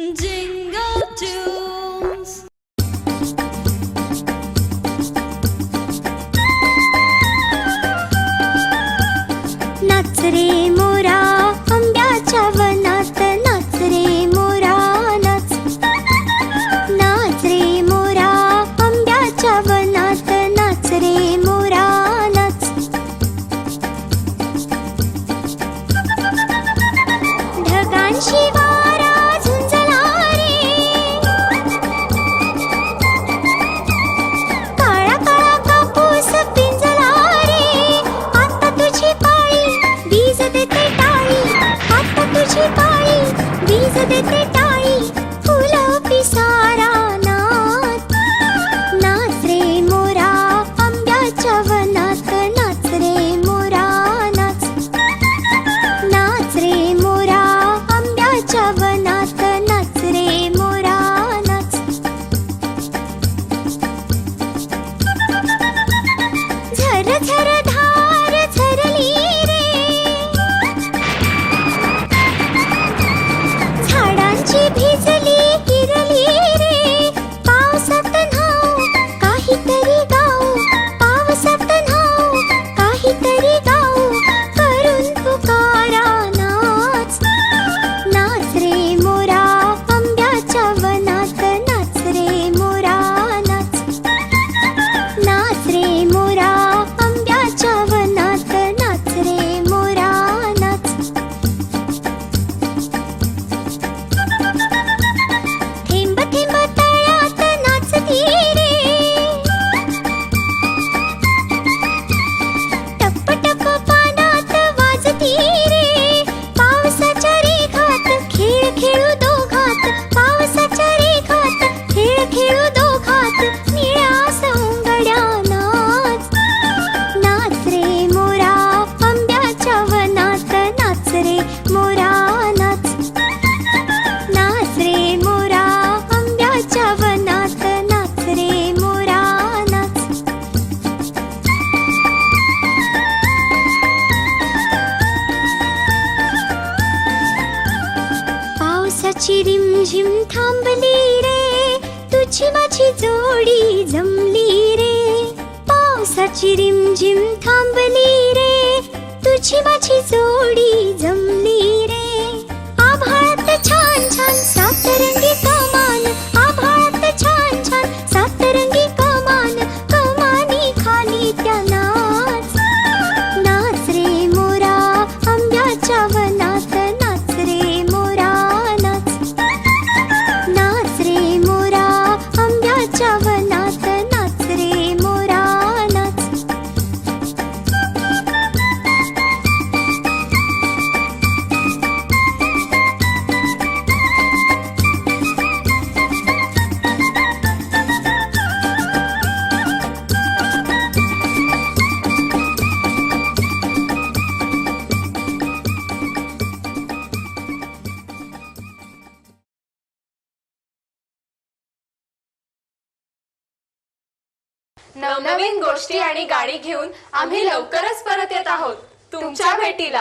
Jingle tunes. नाच रे मोरा आंब्याच्या वनात, नाच रे मोरा नाच. नाच रे मोरा आंब्याच्या वनात, नाच रे मोरा नाच. ढगांशी वारा झुंजला रे, काळा काळा कापूस पिंजला रे. आता तुझी पाळी वीज देते टाळी, आता तुझी पाळी वीज देते टाळी. फुलं पिसारा नाच. नाच रे मोरा आंब्याच्या वनात, नाच रे मोरा नाच. नाच रे मोरा आंब्याच्या वनात, नाच रे मोरा नाच. झर झर धार झरली रे, झाडांची भिजली हिरली रे. पावसात न्हाऊ काहीतरी गाऊ, पावसात न्हाऊ काहीतरी गाऊ. करून पुकारा नाच. नाच रे मोरा आंब्याच्या वनात, नाच रे मोरा नाच. नाच रे मोरा आंब्याच्या वनात, नाच रे मोरा नाच. थेंब थेंब तळ्यात नाचती रे, टप टप पानात वाजती रे. पावसाच्या रेघात खेळ खेळू दोघात, पावसाच्या रेघात खेळ खेळू दोघात. निळ्या सौंदड्या नाच. नाच रे मोरा आंब्याच्या वनात, नाच रे मोरा नाच. नाच रे मोरा आंब्याच्या वनात, नाच रे मोरा नाच. पावसाची रिमझिम थांबली रे, तुझी माझी जोडी जमली रे. पावसाची रिमझिम थांबली रे, तुझी माझी जोडी जमली रे. आभाळात छान छान सातरंगी कमान, आभाळात छान छान सातरंगी कमान. कमानी खाली त्या नाच. नाच रे मोरा आंब्याच्या वनात, नाच रे मोरा नाच. नाच रे मोरा आंब्याच्या वनात, नाच रे मोरा नाच. नवनवीन गोष्टी आणि गाणी घेऊन आम्ही लवकरच परत येत आहोत तुमच्या भेटीला.